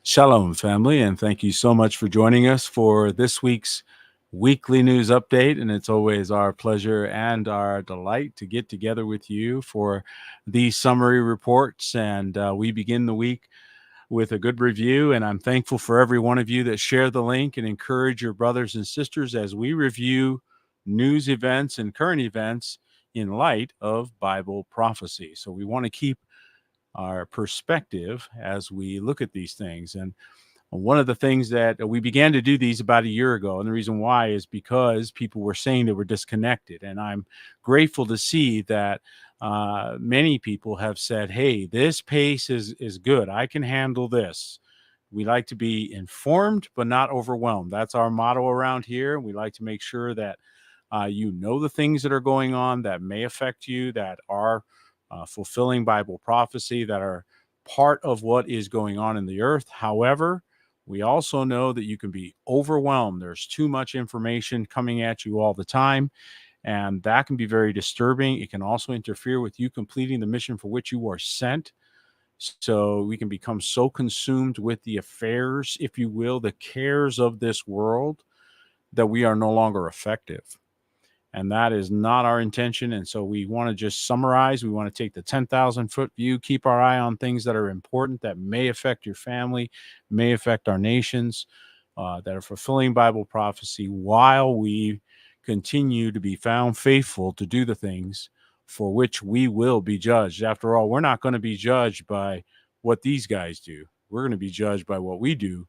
Shalom, family, and thank you so much for joining us for this week's weekly news update. And it's always our pleasure and our delight to get together with you for these summary reports. And we begin the week with a good review. And I'm thankful for every one of you that share the link and encourage your brothers and sisters as we review news events and current events in light of Bible prophecy. So we want to keep our perspective as we look at these things. And one of the things that we began to do these about a year ago, and the reason why is because people were saying they were disconnected. And I'm grateful to see that many people have said, hey, this pace is good. I can handle this. We like to be informed, but not overwhelmed. That's our motto around here. We like to make sure that you know the things that are going on that may affect you, that are fulfilling Bible prophecy, that are part of what is going on in the earth. However, we also know that you can be overwhelmed. There's too much information coming at you all the time, and that can be very disturbing. It can also interfere with you completing the mission for which you are sent. So we can become so consumed with the affairs, if you will, the cares of this world, that we are no longer effective. And that is not our intention. And so we want to just summarize. We want to take the 10,000-foot view, keep our eye on things that are important, that may affect your family, may affect our nations, that are fulfilling Bible prophecy, while we continue to be found faithful to do the things for which we will be judged. After all, we're not going to be judged by what these guys do. We're going to be judged by what we do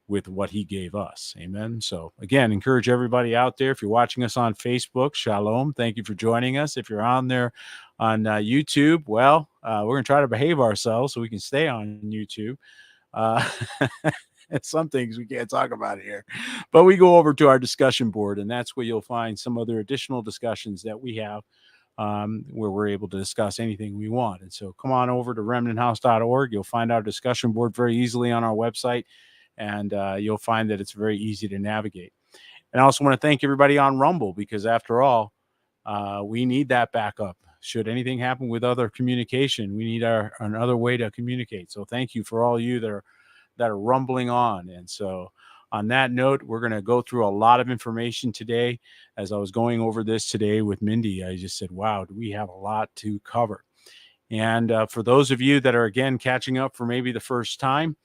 with what he gave us. Amen. So again, encourage everybody out there. If you're watching us on Facebook, shalom. Thank you for joining us. If you're on there on YouTube, well, we're going to try to behave ourselves so we can stay on YouTube. Uh, some things we can't talk about here, but we go over to our discussion board, and that's where you'll find some other additional discussions that we have, where we're able to discuss anything we want. And so come on over to remnanthouse.org. You'll find our discussion board very easily on our website, and you'll find that it's very easy to navigate. And I also want to thank everybody on Rumble, because after all, we need that backup. Should anything happen with other communication, we need another way to communicate. So thank you for all you that are rumbling on. And so on that note, we're going to go through a lot of information today. As I was going over this today with Mindy, I just said, wow, do we have a lot to cover? And for those of you that are, again, catching up for maybe the first time,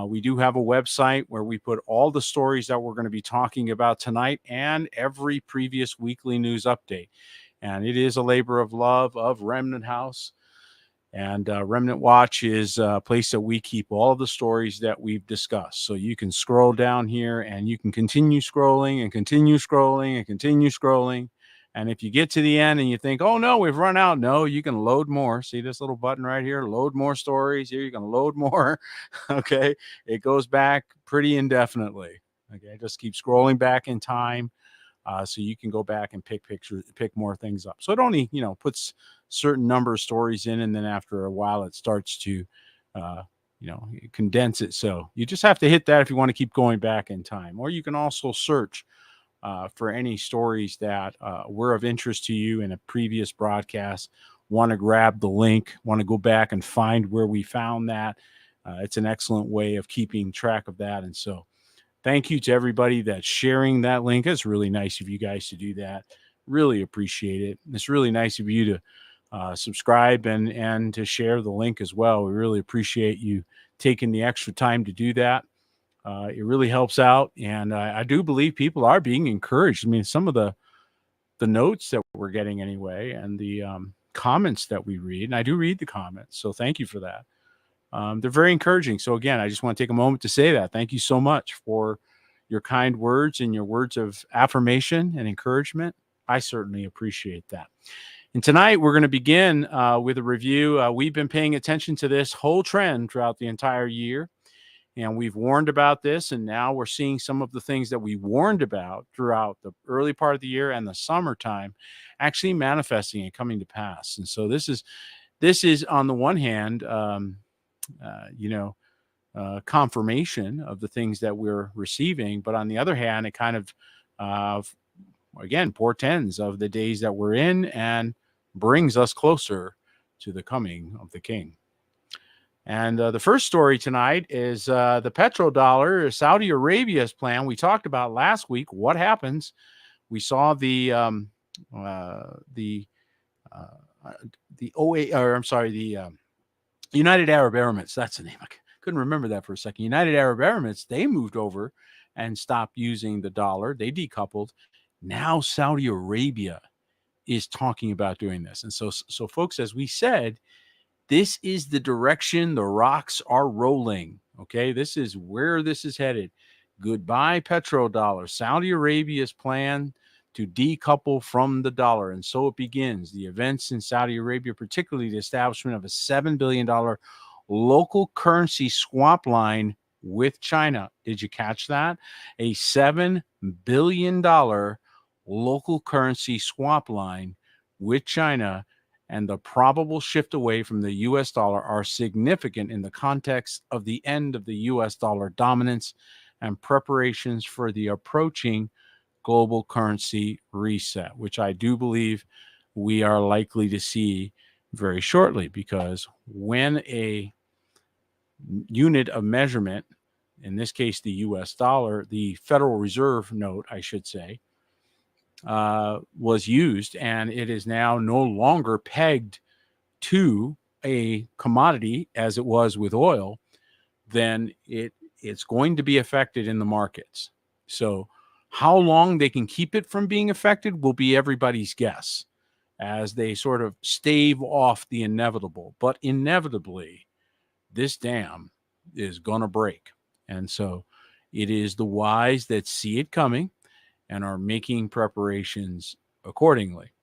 we do have a website where we put all the stories that we're going to be talking about tonight and every previous weekly news update. And it is a labor of love of Remnant House. And Remnant Watch is a place that we keep all of the stories that we've discussed. So you can scroll down here and you can continue scrolling and continue scrolling and continue scrolling. And if you get to the end and you think, oh, no, we've run out. No, you can load more. See this little button right here? Load more stories. Here you can load more. Okay. It goes back pretty indefinitely. Okay. Just keep scrolling back in time. So you can go back and pick more things up. So it only, puts certain number of stories in, and then after a while it starts to, condense it. So you just have to hit that if you want to keep going back in time. Or you can also search for any stories that were of interest to you in a previous broadcast. Want to grab the link, want to go back and find where we found that. It's an excellent way of keeping track of that. And so thank you to everybody that's sharing that link. It's really nice of you guys to do that. Really appreciate it. It's really nice of you to subscribe and to share the link as well. We really appreciate you taking the extra time to do that. It really helps out, and I do believe people are being encouraged. I mean, some of the notes that we're getting anyway, and the comments that we read, and I do read the comments, so thank you for that. They're very encouraging. So again, I just want to take a moment to say that. Thank you so much for your kind words and your words of affirmation and encouragement. I certainly appreciate that. And tonight we're going to begin with a review. We've been paying attention to this whole trend throughout the entire year, and we've warned about this, and now we're seeing some of the things that we warned about throughout the early part of the year and the summertime actually manifesting and coming to pass. And so this is on the one hand, confirmation of the things that we're receiving. But on the other hand, it kind of, again, portends of the days that we're in and brings us closer to the coming of the King. And the first story tonight is the petrodollar, Saudi Arabia's plan. We talked about last week. What happens? We saw the United Arab Emirates. That's the name. I couldn't remember that for a second. United Arab Emirates. They moved over and stopped using the dollar. They decoupled. Now Saudi Arabia is talking about doing this. And so folks, as we said, this is the direction the rocks are rolling. Okay, this is where this is headed. Goodbye, petrodollar. Saudi Arabia's plan to decouple from the dollar. And so it begins. The events in Saudi Arabia, particularly the establishment of a $7 billion local currency swap line with China. Did you catch that? A $7 billion local currency swap line with China, and the probable shift away from the U.S. dollar are significant in the context of the end of the U.S. dollar dominance and preparations for the approaching global currency reset, which I do believe we are likely to see very shortly, because when a unit of measurement, in this case the U.S. dollar, the Federal Reserve note, I should say, was used, and it is now no longer pegged to a commodity as it was with oil, then it's going to be affected in the markets. So how long they can keep it from being affected will be everybody's guess as they sort of stave off the inevitable. But inevitably, this dam is going to break. And so it is the wise that see it coming and are making preparations accordingly.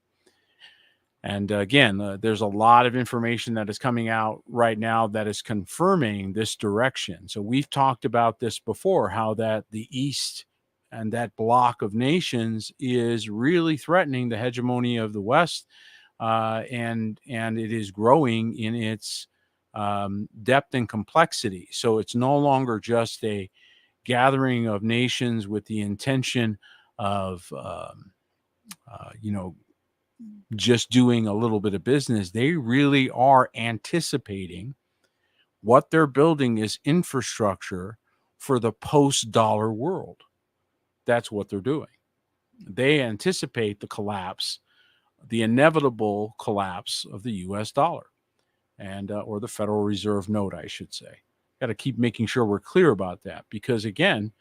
And again, there's a lot of information that is coming out right now that is confirming this direction. So we've talked about this before, how that the East and that block of nations is really threatening the hegemony of the West, and it is growing in its depth and complexity. So it's no longer just a gathering of nations with the intention of just doing a little bit of business. They really are anticipating what they're building is infrastructure for the post-dollar world. That's what they're doing. They anticipate the collapse, the inevitable collapse of the U.S. dollar, and or the Federal Reserve note, I should say. Got to keep making sure we're clear about that, because again,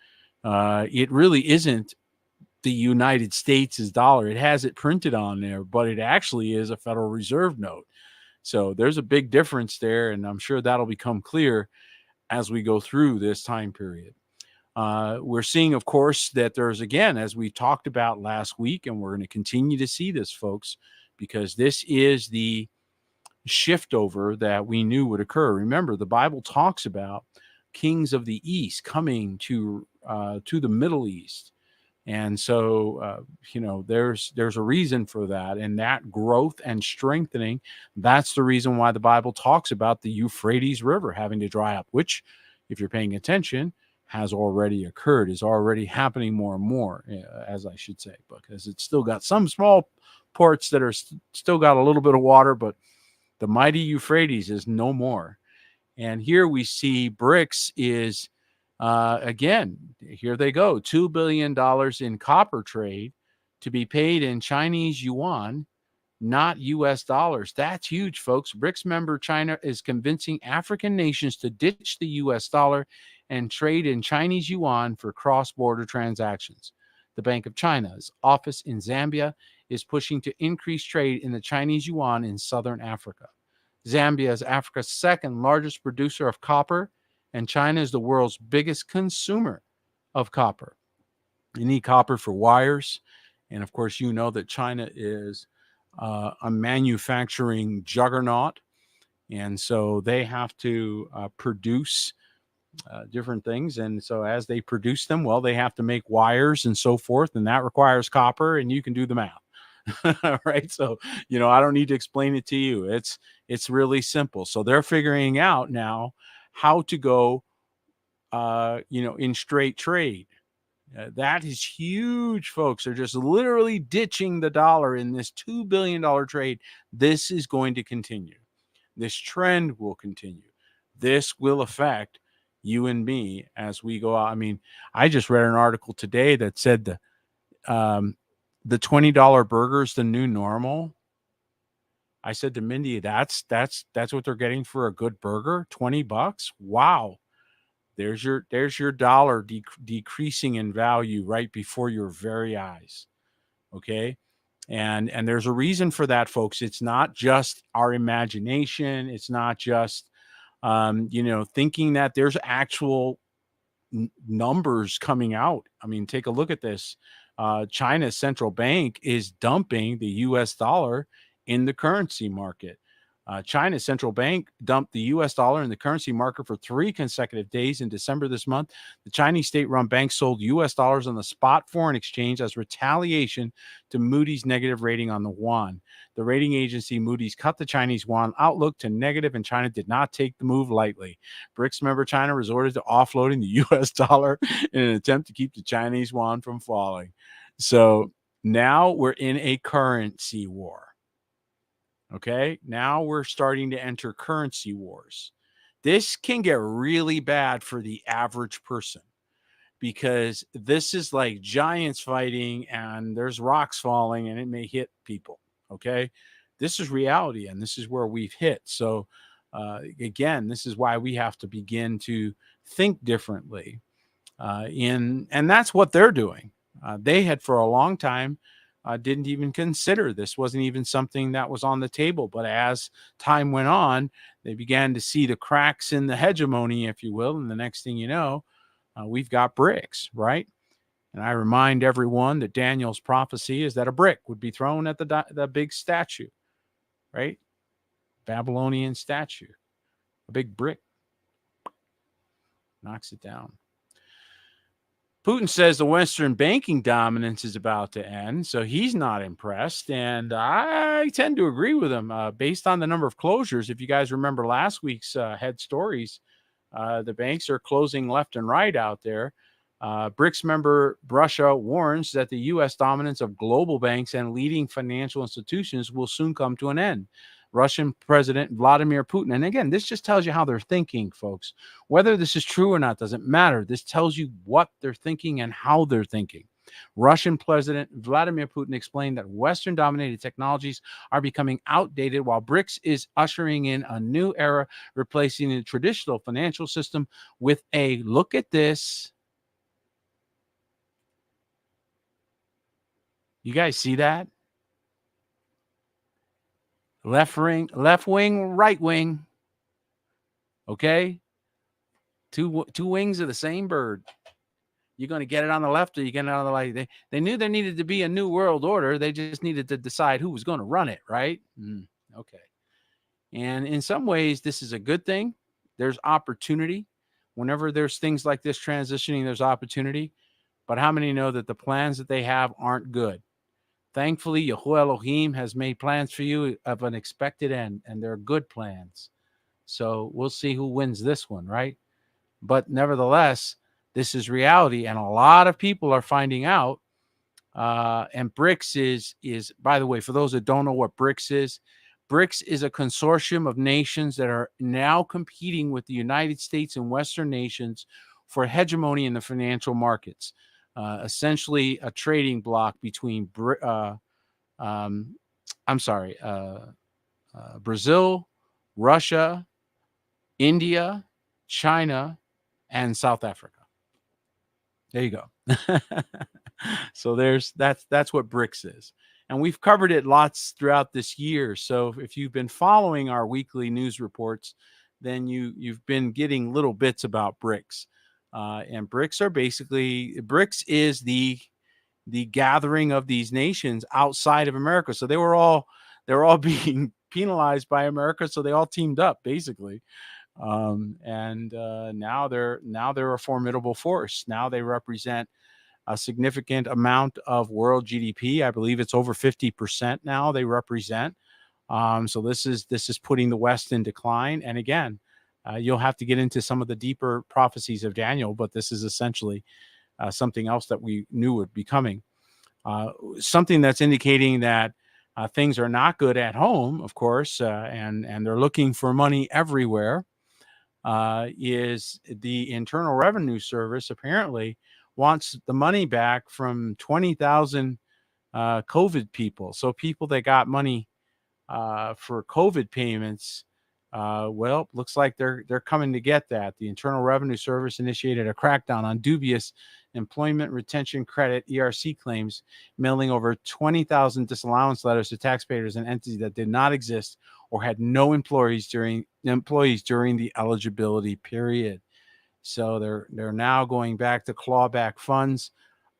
it really isn't the United States' dollar. It has it printed on there, but it actually is a Federal Reserve note. So there's a big difference there, and I'm sure that'll become clear as we go through this time period. We're seeing, of course, that there's, again, as we talked about last week, and we're going to continue to see this, folks, because this is the shift over that we knew would occur. Remember, the Bible talks about kings of the East coming to the Middle East. And so, there's a reason for that, and that growth and strengthening, that's the reason why the Bible talks about the Euphrates River having to dry up, which, if you're paying attention, has already occurred, is already happening more and more, as I should say, because it's still got some small ports that are still got a little bit of water, but the mighty Euphrates is no more. And here we see BRICS is, again, here they go, $2 billion in copper trade to be paid in Chinese yuan, not U.S. dollars. That's huge, folks. BRICS member China is convincing African nations to ditch the U.S. dollar and trade in Chinese yuan for cross-border transactions. The Bank of China's office in Zambia is pushing to increase trade in the Chinese yuan in southern Africa. Zambia is Africa's second largest producer of copper, and China is the world's biggest consumer of copper. You need copper for wires. And of course, you know that China is a manufacturing juggernaut. And so they have to produce different things. And so as they produce them, well, they have to make wires and so forth. And that requires copper, and you can do the math. Right. So, I don't need to explain it to you. It's really simple. So they're figuring out now how to go, in straight trade. That is huge, folks. They're just literally ditching the dollar in this $2 billion trade. This is going to continue. This trend will continue. this will affect you and me as we go out. I mean, I just read an article today that said the $20 burger is the new normal. I said to Mindy, that's what they're getting for a good burger, $20. Wow. There's your dollar decreasing in value right before your very eyes. Okay. And there's a reason for that, folks. It's not just our imagination. It's not just, thinking that there's actual numbers coming out. I mean, take a look at this. China's central bank is dumping the US dollar in the currency market. China's central bank dumped the US dollar in the currency market for 3 consecutive days in December this month. The Chinese state-run bank sold US dollars on the spot foreign exchange as retaliation to Moody's negative rating on the yuan. The rating agency Moody's cut the Chinese yuan outlook to negative, and China did not take the move lightly. BRICS member China resorted to offloading the US dollar in an attempt to keep the Chinese yuan from falling. So now we're in a currency war. Okay, now we're starting to enter currency wars. This can get really bad for the average person because this is like giants fighting and there's rocks falling and it may hit people. Okay, this is reality and this is where we've hit. So, again, this is why we have to begin to think differently. And that's what they're doing. They had for a long time didn't even consider this, wasn't even something that was on the table. But as time went on, they began to see the cracks in the hegemony, if you will. And the next thing you know, we've got BRICS, right? And I remind everyone that Daniel's prophecy is that a brick would be thrown at the big statue, right? Babylonian statue, a big brick knocks it down. Putin says the Western banking dominance is about to end, so he's not impressed. And I tend to agree with him based on the number of closures. If you guys remember last week's head stories, the banks are closing left and right out there. BRICS member Russia warns that the U.S. dominance of global banks and leading financial institutions will soon come to an end. Russian President Vladimir Putin. And again, this just tells you how they're thinking, folks. Whether this is true or not doesn't matter. This tells you what they're thinking and how they're thinking. Russian President Vladimir Putin explained that Western-dominated technologies are becoming outdated while BRICS is ushering in a new era, replacing the traditional financial system with a, look at this. You guys see that? Left wing, right wing. Okay? Two wings of the same bird. You're going to get it on the left or you get it on the right. They knew there needed to be a new world order. They just needed to decide who was going to run it, right? Okay. And in some ways, this is a good thing. There's opportunity. Whenever there's things like this transitioning, there's opportunity. But how many know that the plans that they have aren't good? Thankfully, Yahuwah Elohim has made plans for you of an expected end, and they're good plans. So we'll see who wins this one, right? But nevertheless, this is reality, and a lot of people are finding out. And BRICS is, by the way, for those that don't know what BRICS is a consortium of nations that are now competing with the United States and Western nations for hegemony in the financial markets. Essentially a trading bloc between Brazil, Russia, India, China, and South Africa. There you go. So that's what BRICS is. And we've covered it lots throughout this year. So if you've been following our weekly news reports, then you've been getting little bits about BRICS. And BRICS is the gathering of these nations outside of America. So they're all being penalized by America. So they all teamed up basically. And now they're a formidable force. Now they represent a significant amount of world GDP. I believe it's over 50% now they represent. So this is putting the West in decline. And again, you'll have to get into some of the deeper prophecies of Daniel, but this is essentially something else that we knew would be coming. Something that's indicating that things are not good at home, of course, and they're looking for money everywhere. is the Internal Revenue Service apparently wants the money back from 20,000 COVID people. So people that got money for COVID payments, well, looks like they're coming to get that. The Internal Revenue Service initiated a crackdown on dubious employment retention credit (ERC) claims, mailing over 20,000 disallowance letters to taxpayers and entities that did not exist or had no employees during the eligibility period. So they're now going back to clawback funds.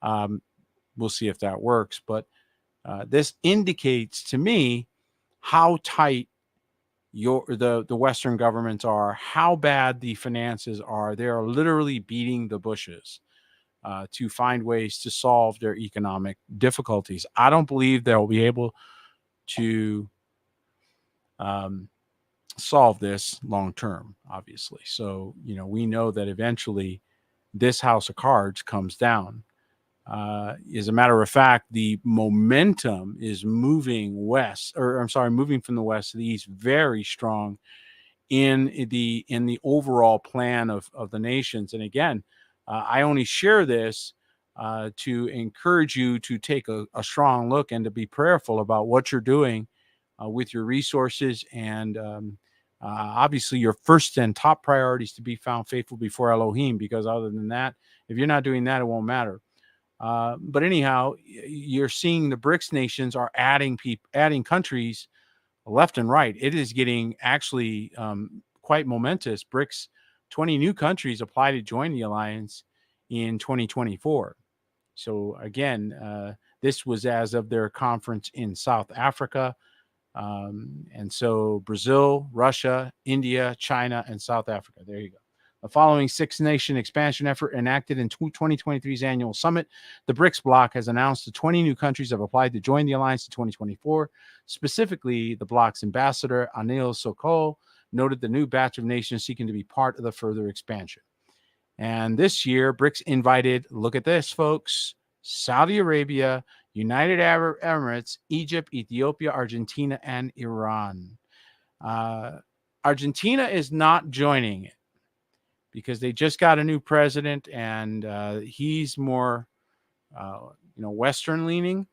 We'll see if that works, but this indicates to me how tight the Western governments are, how bad the finances are. They are literally beating the bushes to find ways to solve their economic difficulties. I don't believe they'll be able to solve this long term, obviously. So, we know that eventually this house of cards comes down. As a matter of fact, the momentum is moving moving from the west to the east, very strong in the overall plan of the nations. And again, I only share this to encourage you to take a strong look and to be prayerful about what you're doing with your resources. And obviously, your first and top priority is to be found faithful before Elohim, because other than that, if you're not doing that, it won't matter. But anyhow, you're seeing the BRICS nations are adding countries left and right. It is getting actually quite momentous. BRICS, 20 new countries apply to join the alliance in 2024. So again, this was as of their conference in South Africa. And so Brazil, Russia, India, China, and South Africa. There you go. The following six-nation expansion effort enacted in 2023's annual summit, the BRICS bloc has announced that 20 new countries have applied to join the alliance in 2024. Specifically, the bloc's ambassador, Anil Sokol, noted the new batch of nations seeking to be part of the further expansion. And this year, BRICS invited, look at this, folks, Saudi Arabia, United Arab Emirates, Egypt, Ethiopia, Argentina, and Iran. Argentina is not joining it, because they just got a new president, and he's more, Western leaning.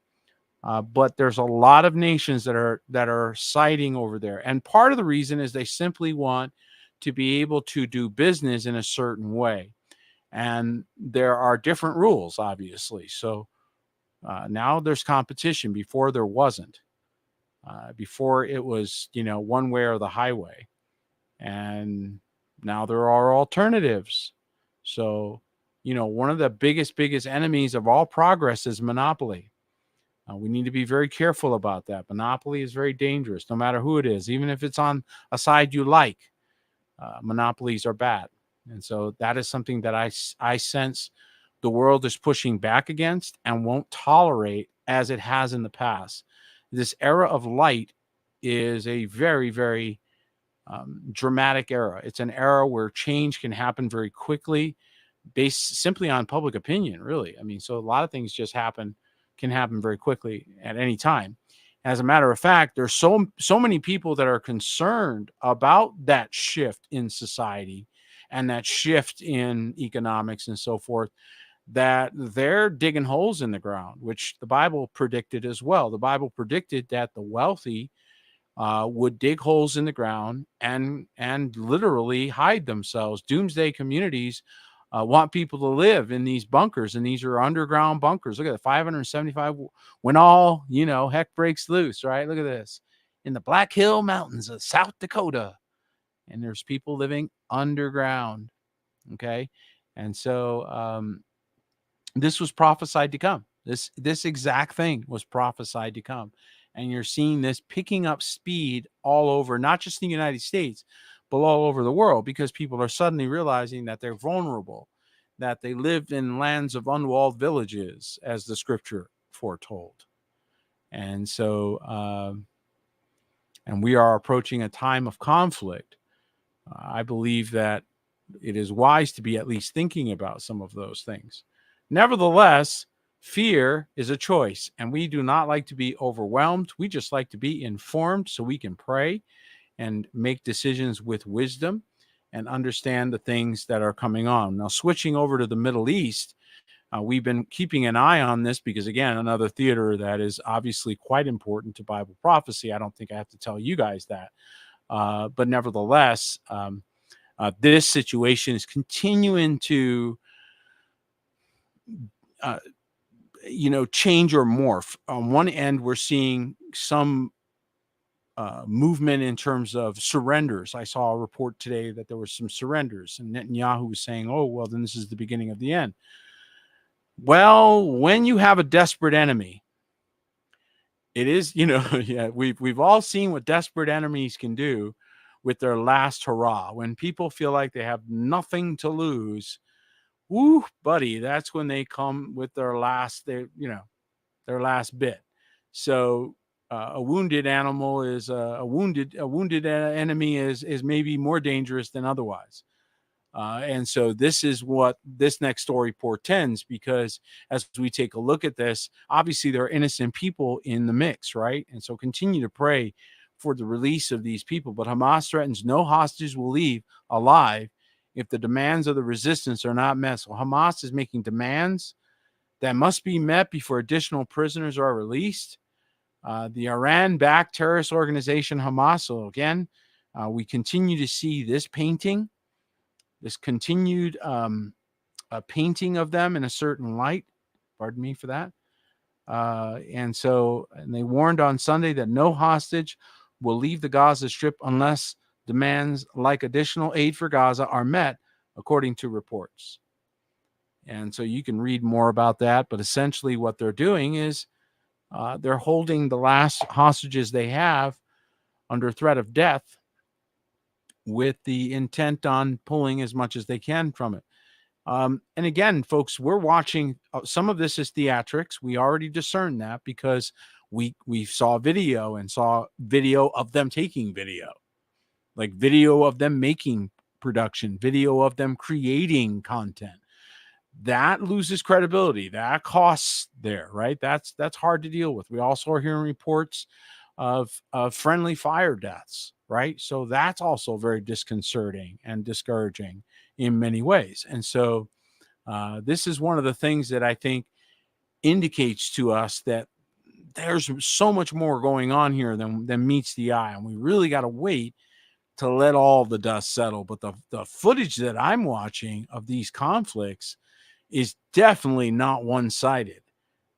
But there's a lot of nations that are siding over there, and part of the reason is they simply want to be able to do business in a certain way, and there are different rules, obviously. So now there's competition. Before there wasn't. Before it was, one way or the highway, and now there are alternatives. So, one of the biggest enemies of all progress is monopoly. We need to be very careful about that. Monopoly is very dangerous, no matter who it is, even if it's on a side you like. Monopolies are bad. And so that is something that I sense the world is pushing back against and won't tolerate as it has in the past. This era of light is a very, very dramatic era. It's an era where change can happen very quickly, based simply on public opinion, really. I mean, so a lot of things can happen very quickly at any time. As a matter of fact, there's so many people that are concerned about that shift in society and that shift in economics and so forth, that they're digging holes in the ground, which the Bible predicted as well. The Bible predicted that the wealthy would dig holes in the ground and literally hide themselves. Doomsday Communities want people to live in these bunkers, and these are underground bunkers. Look at it, 575 when all, heck breaks loose, right? Look at this. In the Black Hill Mountains of South Dakota. And there's people living underground, okay? And so this was prophesied to come. This exact thing was prophesied to come. And you're seeing this picking up speed all over, not just in the United States, but all over the world, because people are suddenly realizing that they're vulnerable, that they live in lands of unwalled villages, as the scripture foretold. And so, and we are approaching a time of conflict. I believe that it is wise to be at least thinking about some of those things. Nevertheless, fear is a choice, and we do not like to be overwhelmed. We just like to be informed so we can pray and make decisions with wisdom. and understand the things that are coming on. Now, switching over to the Middle East, we've been keeping an eye on this because, again, another theater that is obviously quite important to Bible prophecy. I don't think I have to tell you guys that. But nevertheless, this situation is continuing to, change or morph. On one end, we're seeing some movement in terms of surrenders. I saw a report today that there were some surrenders, and Netanyahu was saying, "Oh, well, then this is the beginning of the end." Well, when you have a desperate enemy, it is, yeah, we've all seen what desperate enemies can do with their last hurrah. When people feel like they have nothing to lose, woo, buddy, that's when they come with their last, their last bit. So a wounded animal is a wounded enemy is maybe more dangerous than otherwise. And so this is what this next story portends, because as we take a look at this, obviously there are innocent people in the mix, right? And so continue to pray for the release of these people. But Hamas threatens no hostages will leave alive if the demands of the resistance are not met. So Hamas is making demands that must be met before additional prisoners are released. The Iran-backed terrorist organization Hamas. So again, we continue to see this continued painting of them in a certain light. Pardon me for that. And they warned on Sunday that no hostage will leave the Gaza Strip unless demands like additional aid for Gaza are met, according to reports. And so you can read more about that. But essentially what they're doing is they're holding the last hostages they have under threat of death with the intent on pulling as much as they can from it. And again, folks, we're watching. Some of this is theatrics. We already discerned that because we saw video of them taking video, like video of them making production, video of them creating content. That loses credibility. That costs there, right? That's hard to deal with. We also are hearing reports of friendly fire deaths, right? So that's also very disconcerting and discouraging in many ways. And so this is one of the things that I think indicates to us that there's so much more going on here than meets the eye. And we really got to wait to let all the dust settle. But the footage that I'm watching of these conflicts is definitely not one-sided.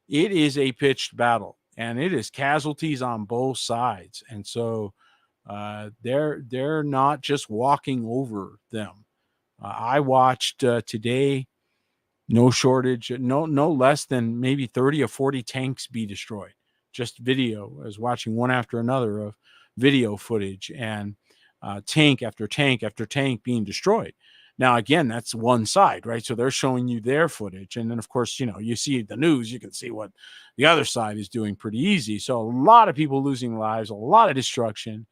It is a pitched battle, and it is casualties on both sides. And so they're not just walking over them. I watched today, no shortage, no less than maybe 30 or 40 tanks be destroyed. Just video. I was watching one after another of video footage, and tank after tank after tank being destroyed. Now, again, that's one side, right? So they're showing you their footage. And then, of course, you see the news, you can see what the other side is doing pretty easy. So a lot of people losing lives, a lot of destruction,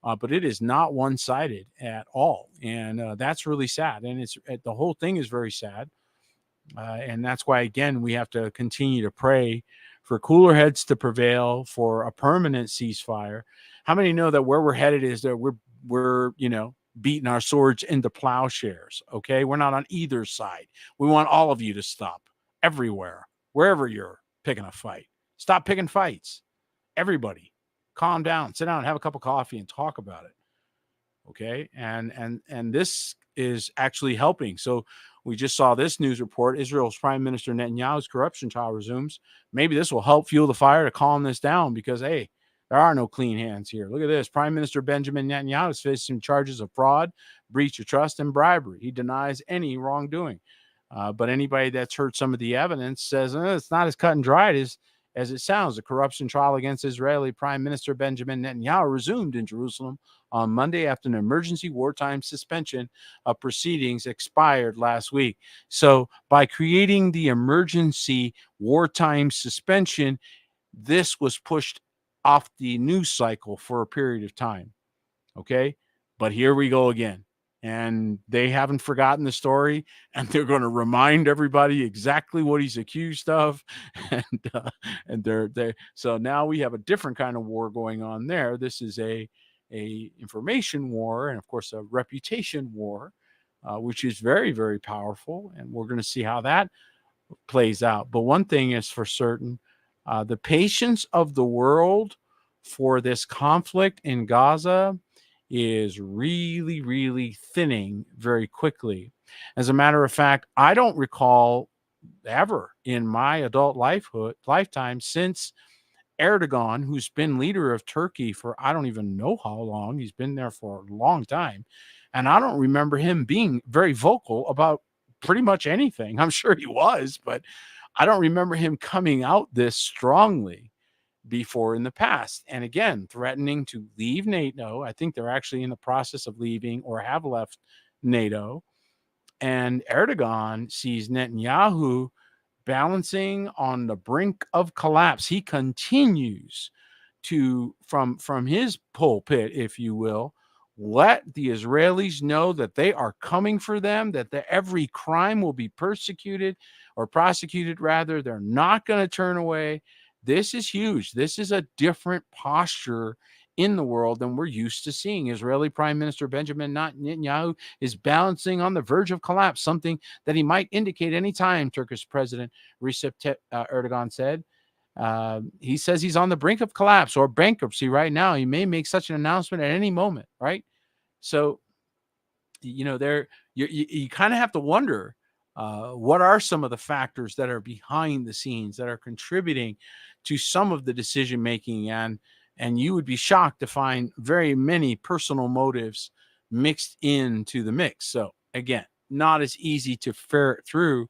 but it is not one-sided at all. And that's really sad. And the whole thing is very sad. And that's why, again, we have to continue to pray for cooler heads to prevail, for a permanent ceasefire. How many know that where we're headed is that we're beating our swords into plowshares? Okay, we're not on either side. We want all of you to stop everywhere, wherever you're picking a fight. Stop picking fights. Everybody, calm down, sit down, have a cup of coffee, and talk about it. Okay, and this is actually helping. So we just saw this news report. Israel's Prime Minister Netanyahu's corruption trial resumes. Maybe this will help fuel the fire to calm this down, because, hey, there are no clean hands here. Look at this. Prime Minister Benjamin Netanyahu is facing charges of fraud, breach of trust, and bribery. He denies any wrongdoing. But anybody that's heard some of the evidence says it's not as cut and dried as it sounds. The corruption trial against Israeli Prime Minister Benjamin Netanyahu resumed in Jerusalem on Monday after an emergency wartime suspension of proceedings expired last week. So by creating the emergency wartime suspension, this was pushed off the news cycle for a period of time. Okay, but here we go again. And they haven't forgotten the story, and they're going to remind everybody exactly what he's accused of. And so now we have a different kind of war going on there. This is a a information war and, of course, a reputation war, which is very, very powerful. And we're going to see how that plays out. But one thing is for certain, the patience of the world for this conflict in Gaza is really, really thinning very quickly. As a matter of fact, I don't recall ever in my adult lifetime since Erdogan, who's been leader of Turkey for I don't even know how long, he's been there for a long time, and I don't remember him being very vocal about pretty much anything. I'm sure he was, but I don't remember him coming out this strongly before in the past. And again, threatening to leave NATO. I think they're actually in the process of leaving or have left NATO. And Erdogan sees Netanyahu balancing on the brink of collapse. He continues to, from his pulpit, if you will, let the Israelis know that they are coming for them, that every crime will be persecuted or prosecuted, rather. They're not going to turn away. This is huge. This is a different posture in the world than we're used to seeing. Israeli Prime Minister Benjamin Netanyahu is balancing on the verge of collapse, something that he might indicate anytime, Turkish President Recep Erdogan said. He says he's on the brink of collapse or bankruptcy right now. He may make such an announcement at any moment, right? So, you kind of have to wonder what are some of the factors that are behind the scenes that are contributing to some of the decision making, and you would be shocked to find very many personal motives mixed into the mix. So again, not as easy to ferret through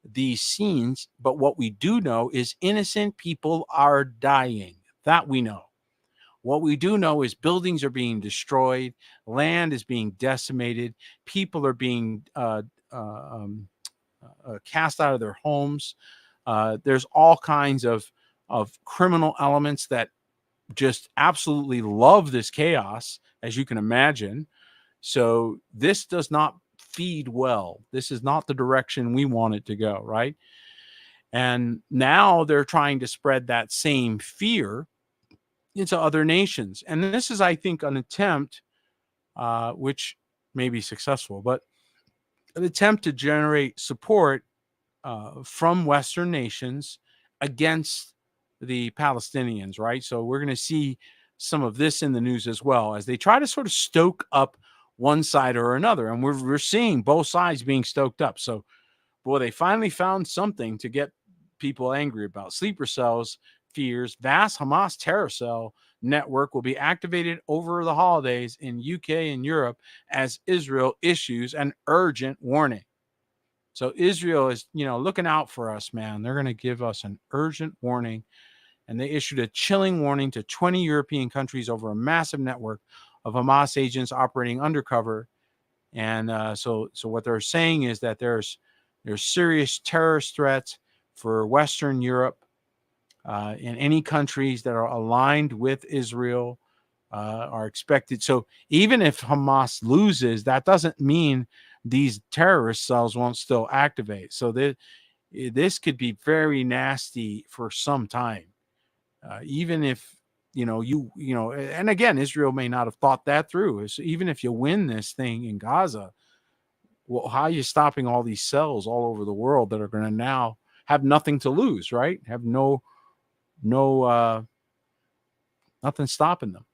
these scenes, but what we do know is innocent people are dying. That we know. What we do know is buildings are being destroyed, land is being decimated, people are being cast out of their homes. There's all kinds of criminal elements that just absolutely love this chaos, as you can imagine. So this does not feed well. This is not the direction we want it to go, right? And now they're trying to spread that same fear into other nations. And this is, I think, an attempt, which may be successful, but an attempt to generate support from Western nations against the Palestinians, right? So we're going to see some of this in the news as well as they try to sort of stoke up one side or another. And we're seeing both sides being stoked up. So, boy, they finally found something to get people angry about. Sleeper cells fears vast Hamas terror cell network will be activated over the holidays in UK and Europe as Israel issues an urgent warning. So Israel is, looking out for us, man. They're going to give us an urgent warning. And they issued a chilling warning to 20 European countries over a massive network of Hamas agents operating undercover. And so what they're saying is that there's serious terrorist threats for Western Europe and any countries that are aligned with Israel are expected. So even if Hamas loses, that doesn't mean these terrorist cells won't still activate. So this could be very nasty for some time. Even if, and again, Israel may not have thought that through. So even if you win this thing in Gaza, well, how are you stopping all these cells all over the world that are going to now have nothing to lose, right? Have nothing stopping them.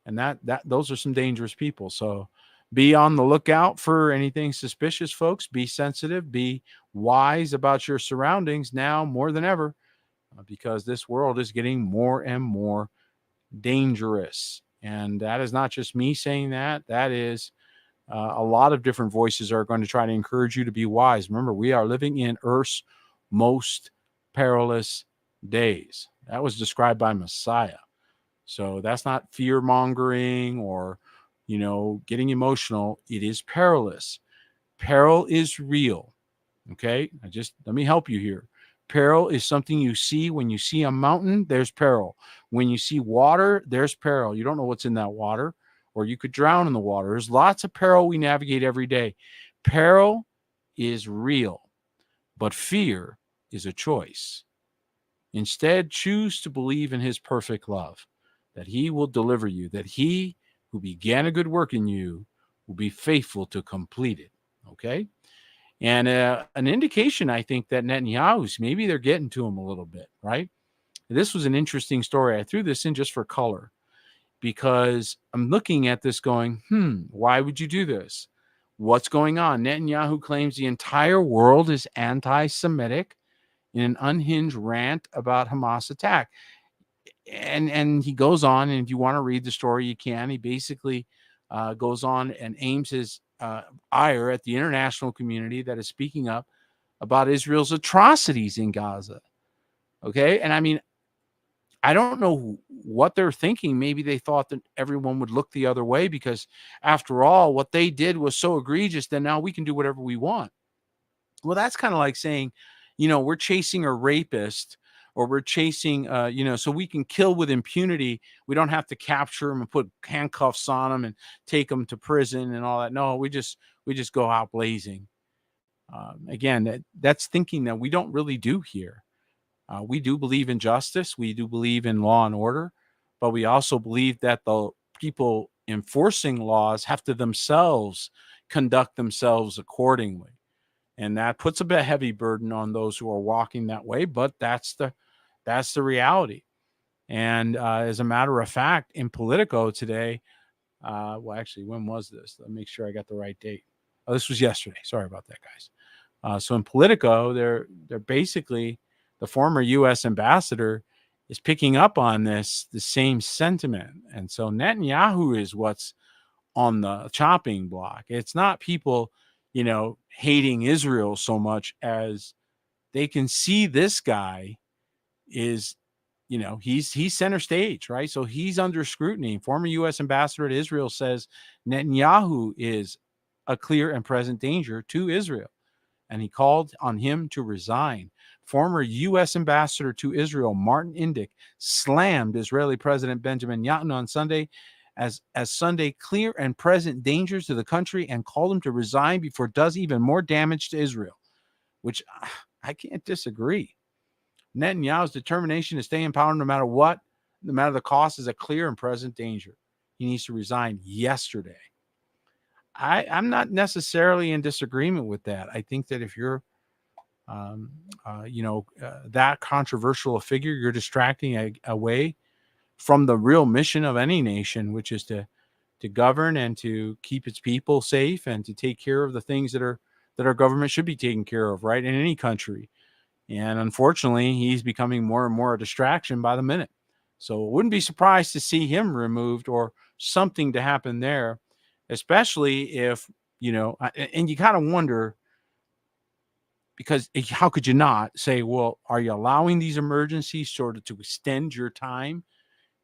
And that those are some dangerous people. So be on the lookout for anything suspicious, folks. Be sensitive, be wise about your surroundings now more than ever, because this world is getting more and more dangerous. And that is not just me saying that. That is a lot of different voices are going to try to encourage you to be wise. Remember, we are living in Earth's most perilous days. That was described by Messiah. So that's not fear mongering or, getting emotional. It is perilous. Peril is real. Okay. Let me help you here. Peril is something you see. When you see a mountain, there's peril. When you see water, there's peril. You don't know what's in that water, or you could drown in the water. There's lots of peril we navigate every day. Peril is real, but fear is a choice. Instead, choose to believe in his perfect love, that he will deliver you, that he who began a good work in you will be faithful to complete it. Okay. And an indication, I think, that Netanyahu's, maybe they're getting to him a little bit, right? This was an interesting story. I threw this in just for color because I'm looking at this going, why would you do this? What's going on? Netanyahu claims the entire world is anti-Semitic in an unhinged rant about Hamas attack. And he goes on, and if you want to read the story, you can. He basically goes on and aims his ire at the international community that is speaking up about Israel's atrocities in Gaza. Okay. And I mean, I don't know what they're thinking. Maybe they thought that everyone would look the other way because, after all, what they did was so egregious that now we can do whatever we want. Well, that's kind of like saying, we're chasing a rapist, or we're chasing, so we can kill with impunity. We don't have to capture them and put handcuffs on them and take them to prison and all that. No, we just go out blazing. Again, that's thinking that we don't really do here. We do believe in justice. We do believe in law and order, but we also believe that the people enforcing laws have to themselves conduct themselves accordingly. And that puts a bit heavy burden on those who are walking that way, but that's the reality. And as a matter of fact, in Politico today, well, actually, when was this? Let me make sure I got the right date. Oh, this was yesterday. Sorry about that, guys. So in Politico, they're basically, the former U.S. ambassador is picking up on the same sentiment. And so Netanyahu is what's on the chopping block. It's not people, hating Israel so much as they can see this guy is, he's center stage, right? So he's under scrutiny. Former U.S. ambassador to Israel says Netanyahu is a clear and present danger to Israel, and he called on him to resign. Former U.S. ambassador to Israel, Martin Indyk, slammed Israeli President Benjamin Netanyahu on Sunday as Sunday clear and present dangers to the country, and called him to resign before it does even more damage to Israel, which I can't disagree. Netanyahu's determination to stay in power no matter what, no matter the cost, is a clear and present danger. He needs to resign yesterday. I'm not necessarily in disagreement with that. I think that if you're, that controversial a figure, you're distracting away from the real mission of any nation, which is to govern and to keep its people safe and to take care of the things that our government should be taking care of, right, in any country. And unfortunately, he's becoming more and more a distraction by the minute. So I wouldn't be surprised to see him removed or something to happen there, especially if, and you kind of wonder, because how could you not say, well, are you allowing these emergencies sort of to extend your time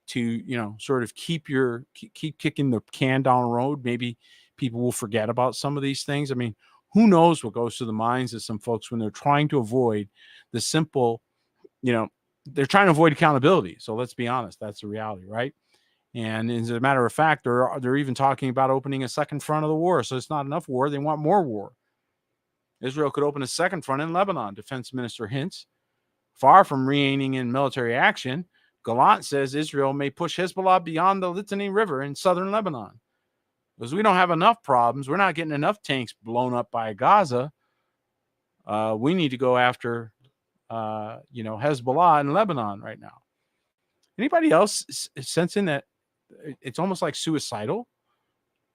to, sort of keep kicking the can down the road? Maybe people will forget about some of these things. I mean, who knows what goes through the minds of some folks when they're trying to avoid the simple, they're trying to avoid accountability. So let's be honest, that's the reality, right? And as a matter of fact, they're even talking about opening a second front of the war. So it's not enough war. They want more war. Israel could open a second front in Lebanon, Defense Minister hints. Far from reigning in military action, Gallant says Israel may push Hezbollah beyond the Litani River in southern Lebanon. Because we don't have enough problems. We're not getting enough tanks blown up by Gaza. We need to go after, Hezbollah in Lebanon right now. Anybody else sensing that it's almost like suicidal?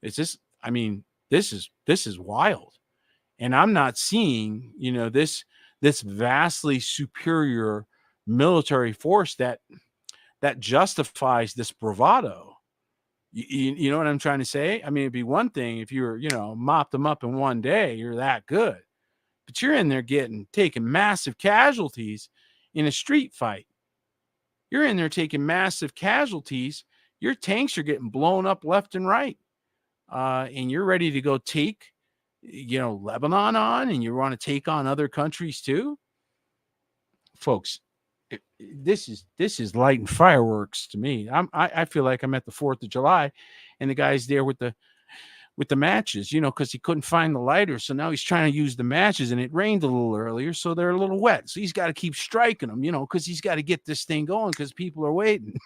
It's just, I mean, this is wild. And I'm not seeing, this vastly superior military force that justifies this bravado. You know what I'm trying to say? I mean, it'd be one thing if you were, mopped them up in one day, you're that good. But you're in there taking massive casualties in a street fight. You're in there taking massive casualties. Your tanks are getting blown up left and right. And you're ready to go take, Lebanon on, and you want to take on other countries too. Folks, this is lighting fireworks to me. I feel like I'm at the 4th of July, and the guy's there with the matches, because he couldn't find the lighter. So now he's trying to use the matches, and it rained a little earlier, so they're a little wet. So he's got to keep striking them, because he's got to get this thing going because people are waiting.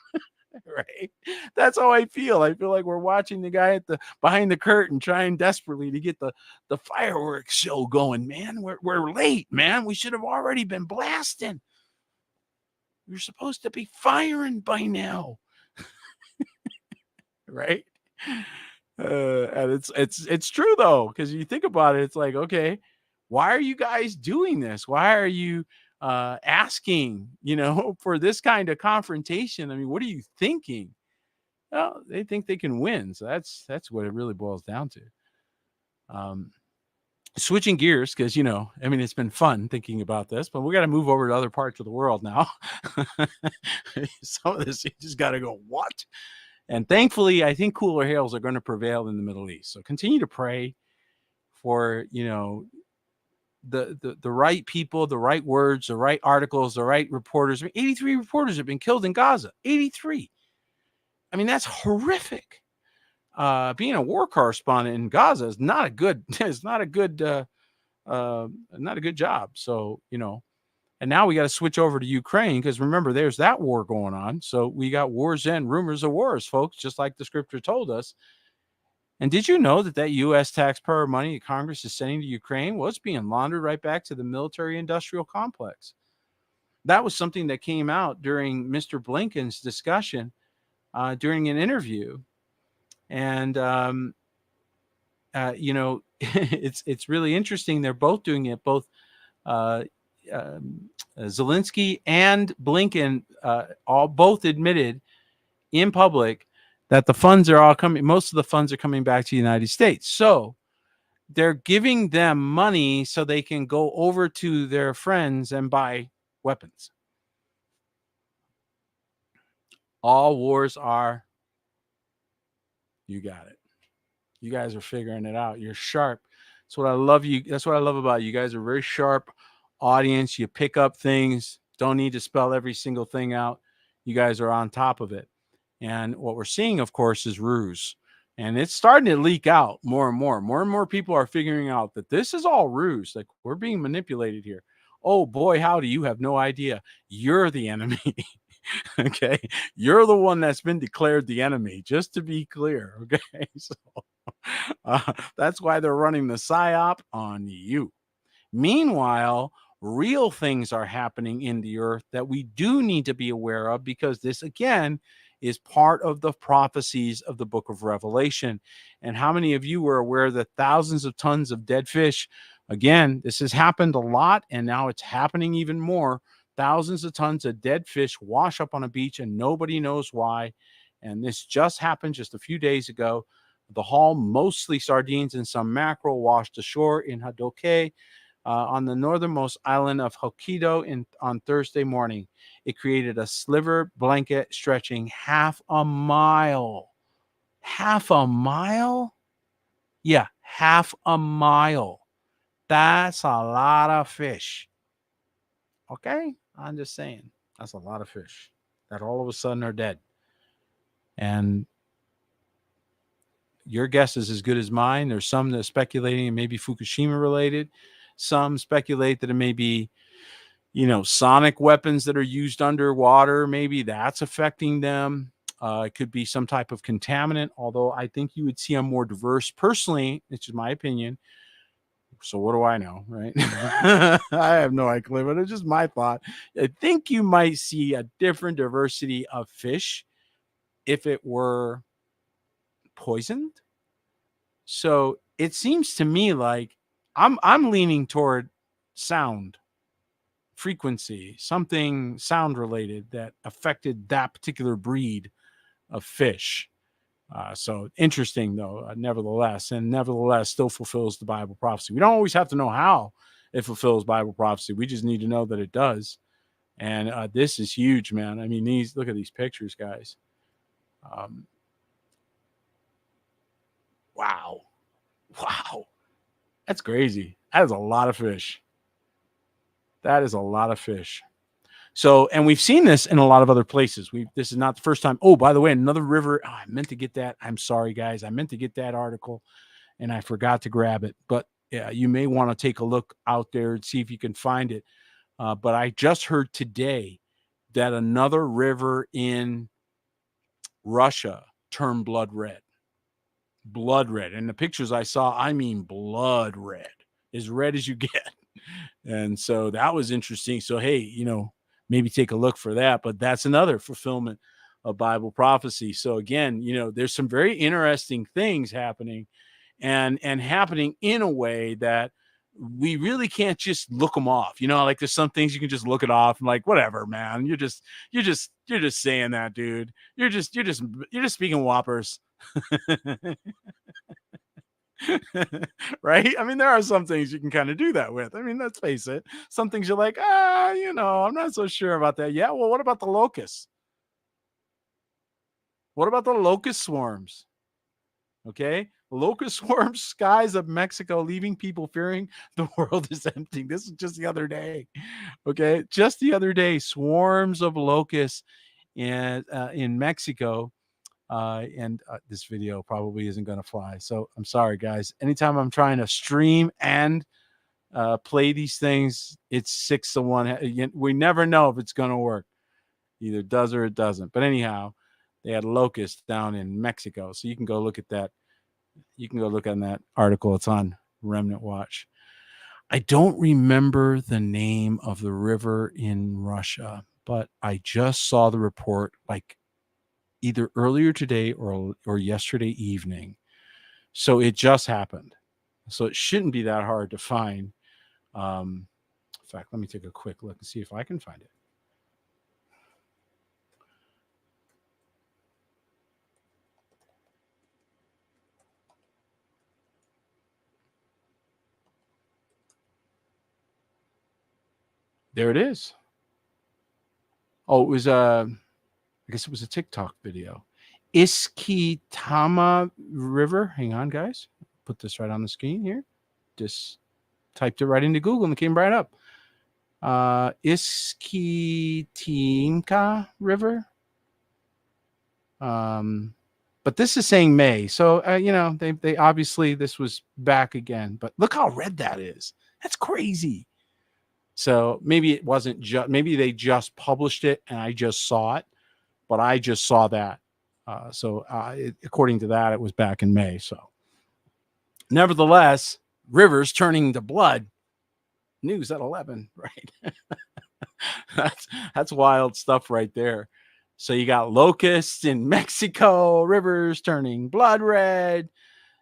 right? That's how I feel. I feel like we're watching the guy at the behind the curtain trying desperately to get the fireworks show going, man. We're late, man. We should have already been blasting. You're supposed to be firing by now, right? And it's true though, because you think about it, it's like, okay, why are you guys doing this? Why are you asking, for this kind of confrontation? I mean, what are you thinking? Well, they think they can win, so that's what it really boils down to. Um, Switching gears, because I mean, it's been fun thinking about this, but we got to move over to other parts of the world now. Some of this you just got to go, what? And thankfully, I think cooler hails are going to prevail in the Middle East. So continue to pray for, the right people, the right words, the right articles, the right reporters. I mean, 83 reporters have been killed in Gaza. 83. I mean, that's horrific. Being a war correspondent in Gaza is not a good, not a good job. So, and now we got to switch over to Ukraine, because remember, there's that war going on. So we got wars and rumors of wars, folks, just like the scripture told us. And did you know that U.S. taxpayer money Congress is sending to Ukraine, well, it's being laundered right back to the military-industrial complex? That was something that came out during Mr. Blinken's discussion during an interview. And, it's really interesting. They're both doing it, both Zelensky and Blinken both admitted in public that the funds are all coming. Most of the funds are coming back to the United States. So they're giving them money so they can go over to their friends and buy weapons. All wars are, you got it. You guys are figuring it out. You're sharp. That's what I love you. That's what I love about you. You guys are very sharp audience. You pick up things. Don't need to spell every single thing out. You guys are on top of it. And what we're seeing, of course, is ruse. And it's starting to leak out more and more. More and more people are figuring out that this is all ruse. Like, we're being manipulated here. Oh boy, howdy, you have no idea. You're the enemy. Okay. You're the one that's been declared the enemy, just to be clear. Okay. So that's why they're running the PSYOP on you. Meanwhile, real things are happening in the earth that we do need to be aware of, because this, again, is part of the prophecies of the book of Revelation. And how many of you were aware that thousands of tons of dead fish, again, this has happened a lot, and now it's happening even more. Thousands of tons of dead fish wash up on a beach, and nobody knows why. And this just happened just a few days ago. The haul, mostly sardines and some mackerel, washed ashore in Hadoke, on the northernmost island of Hokkaido on Thursday morning. It created a sliver blanket stretching half a mile. Half a mile? Yeah, half a mile. That's a lot of fish. Okay? I'm just saying. That's a lot of fish that all of a sudden are dead. And your guess is as good as mine. There's some that are speculating it may be Fukushima related. Some speculate that it may be, sonic weapons that are used underwater. Maybe that's affecting them. It could be some type of contaminant, although I think you would see a more diverse, personally, it's just my opinion. So what do I know, right? I have no idea, but it's just my thought. I think you might see a different diversity of fish if it were poisoned. So it seems to me like I'm leaning toward sound frequency, something sound related that affected that particular breed of fish. So interesting, though, nevertheless, still fulfills the Bible prophecy. We don't always have to know how it fulfills Bible prophecy. We just need to know that it does. And this is huge, man. I mean, look at these pictures, guys. Wow. That's crazy. That is a lot of fish. That is a lot of fish. So, and we've seen this in a lot of other places. This is not the first time. Oh, by the way, another river. Oh, I meant to get that. I'm sorry, guys. I meant to get that article and I forgot to grab it. But yeah, you may want to take a look out there and see if you can find it. But I just heard today that another river in Russia turned blood red. Blood red. And the pictures I saw, I mean blood red, as red as you get. And so that was interesting. So, hey, maybe take a look for that. But that's another fulfillment of Bible prophecy. So again, there's some very interesting things happening and happening in a way that we really can't just look them off. Like there's some things you can just look it off and like, whatever, man. You're just saying that, dude. You're just speaking whoppers. Right? I mean, there are some things you can kind of do that with. I mean, let's face it. Some things you're like, I'm not so sure about that. Yeah, well, what about the locusts? What about the locust swarms? Okay, locust swarms, skies of Mexico, leaving people fearing the world is empty. This is just the other day. Okay, just the other day, swarms of locusts in Mexico. And this video probably isn't going to fly. So I'm sorry, guys. Anytime I'm trying to stream and play these things, it's 6-1. We never know if it's going to work. Either it does or it doesn't. But anyhow, they had locusts down in Mexico. So you can go look at that. You can go look on that article. It's on Remnant Watch. I don't remember the name of the river in Russia, but I just saw the report like either earlier today or yesterday evening. So it just happened. So it shouldn't be that hard to find. In fact, let me take a quick look and see if I can find it. There it is. Oh, it was I guess it was a TikTok video. Iskitama River. Hang on, guys. Put this right on the screen here. Just typed it right into Google and it came right up. Iskitinka River. But this is saying May. So, they obviously, this was back again. But look how red that is. That's crazy. So maybe it wasn't just, maybe they just published it and I just saw it. But I just saw that. According to that, it was back in May. So nevertheless, rivers turning to blood. News at 11, right? That's wild stuff right there. So you got locusts in Mexico, rivers turning blood red.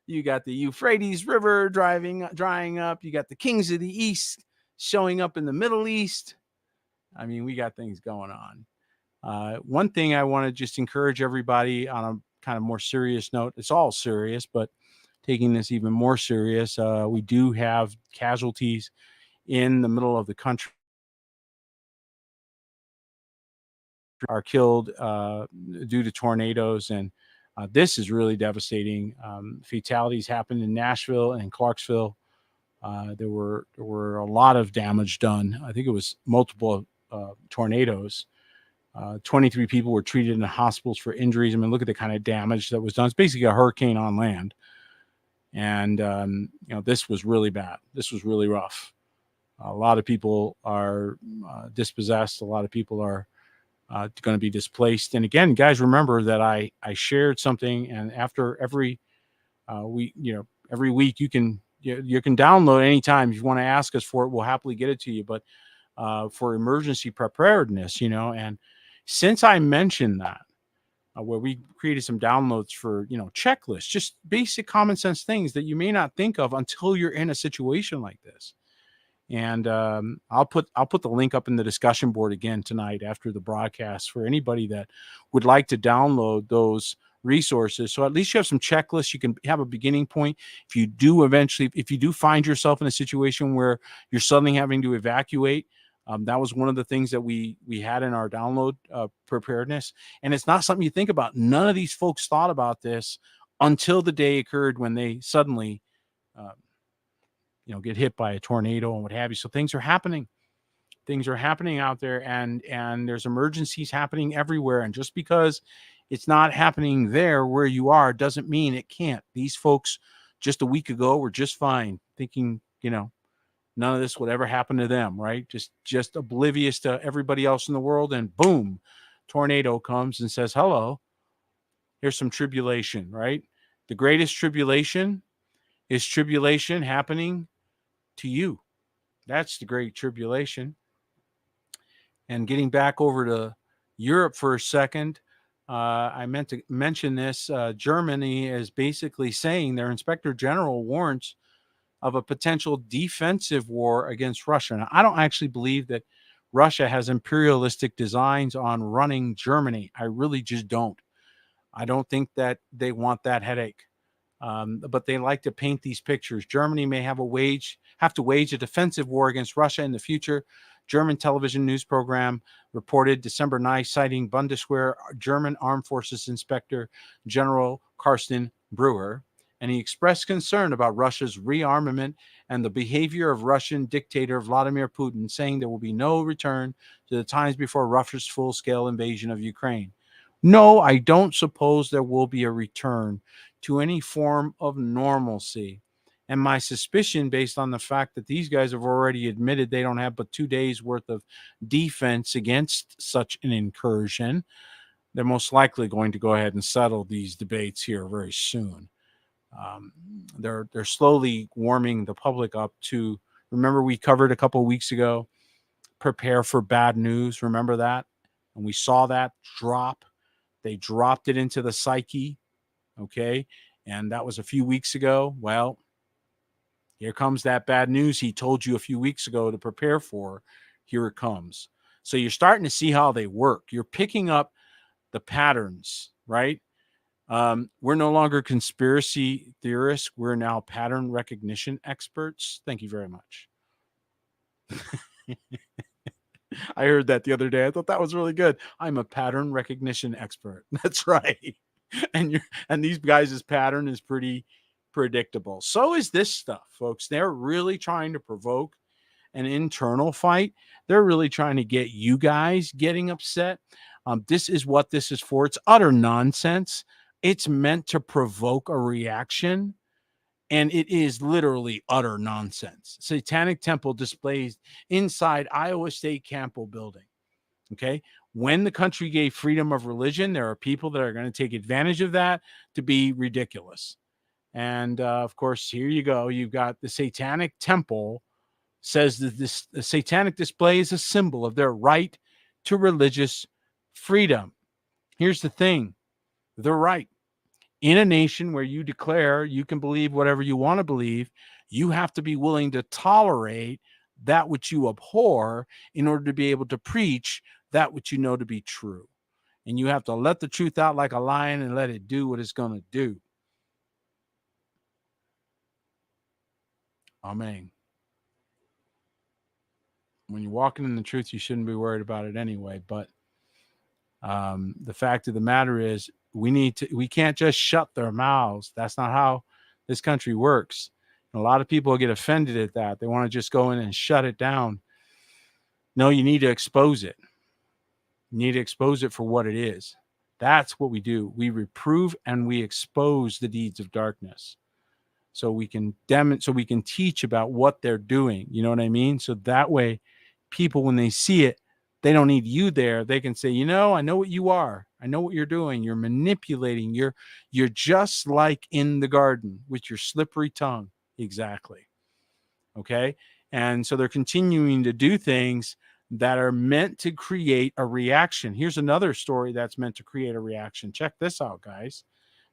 You got the Euphrates River drying up. You got the kings of the East showing up in the Middle East. I mean, we got things going on. One thing I want to just encourage everybody on a kind of more serious note, it's all serious, but taking this even more serious, we do have casualties in the middle of the country are killed due to tornadoes. And this is really devastating. Fatalities happened in Nashville and Clarksville. There were a lot of damage done. I think it was multiple tornadoes. 23 people were treated in the hospitals for injuries. I mean, look at the kind of damage that was done. It's basically a hurricane on land. And, this was really bad. This was really rough. A lot of people are dispossessed. A lot of people are going to be displaced. And again, guys, remember that I shared something, and after every week, every week you can download anytime. If you want to ask us for it, we'll happily get it to you. But for emergency preparedness, and since I mentioned that, where we created some downloads for, checklists, just basic common sense things that you may not think of until you're in a situation like this. And I'll put the link up in the discussion board again tonight after the broadcast for anybody that would like to download those resources. So at least you have some checklists. You can have a beginning point. If you do find yourself in a situation where you're suddenly having to evacuate, that was one of the things that we had in our download preparedness. And it's not something you think about. None of these folks thought about this until the day occurred when they suddenly get hit by a tornado and what have you. So things are happening out there, and there's emergencies happening everywhere. And just because it's not happening there where you are doesn't mean it can't. These folks just a week ago were just fine, thinking, none of this would ever happen to them, right? Just oblivious to everybody else in the world. And boom, tornado comes and says, hello. Here's some tribulation, right? The greatest tribulation is tribulation happening to you. That's the great tribulation. And getting back over to Europe for a second, I meant to mention this. Germany is basically saying their inspector general warns of a potential defensive war against Russia. Now, I don't actually believe that Russia has imperialistic designs on running Germany. I really just don't. I don't think that they want that headache. But they like to paint these pictures. Germany may have to wage a defensive war against Russia in the future. German television news program reported December 9th, citing Bundeswehr German Armed Forces Inspector General Carsten Brewer, and he expressed concern about Russia's rearmament and the behavior of Russian dictator Vladimir Putin, saying there will be no return to the times before Russia's full-scale invasion of Ukraine. No, I don't suppose there will be a return to any form of normalcy. And my suspicion, based on the fact that these guys have already admitted they don't have but 2 days worth of defense against such an incursion, they're most likely going to go ahead and settle these debates here very soon. They're slowly warming the public up to, remember we covered a couple of weeks ago, prepare for bad news. Remember that? And we saw that drop. They dropped it into the psyche. Okay. And that was a few weeks ago. Well, here comes that bad news he told you a few weeks ago to prepare for. Here it comes. So you're starting to see how they work. You're picking up the patterns, right? We're no longer conspiracy theorists. We're now pattern recognition experts. Thank you very much. I heard that the other day. I thought that was really good. I'm a pattern recognition expert. That's right. And these guys' pattern is pretty predictable. So is this stuff, folks. They're really trying to provoke an internal fight. They're really trying to get you guys getting upset. This is what this is for. It's utter nonsense. It's meant to provoke a reaction, and it is literally utter nonsense. Satanic Temple displays inside Iowa State Capitol building. Okay. When the country gave freedom of religion, there are people that are going to take advantage of that to be ridiculous. And of course, here you go. You've got the Satanic Temple says that the satanic display is a symbol of their right to religious freedom. Here's the thing. They're right. In a nation where you declare you can believe whatever you want to believe, you have to be willing to tolerate that which you abhor in order to be able to preach that which you know to be true. And you have to let the truth out like a lion and let it do what it's going to do. Amen. When you're walking in the truth, you shouldn't be worried about it anyway. But the fact of the matter is, we can't just shut their mouths. That's not how this country works. And a lot of people get offended at that. They want to just go in and shut it down. No, you need to expose it. You need to expose it for what it is. That's what we do. We reprove and we expose the deeds of darkness. So we can teach about what they're doing. You know what I mean? So that way, people, when they see it, they don't need you there. They can say, I know what you are. I know what you're doing. You're manipulating. You're just like in the garden with your slippery tongue. Exactly. Okay. And so they're continuing to do things that are meant to create a reaction. Here's another story that's meant to create a reaction. Check this out, guys.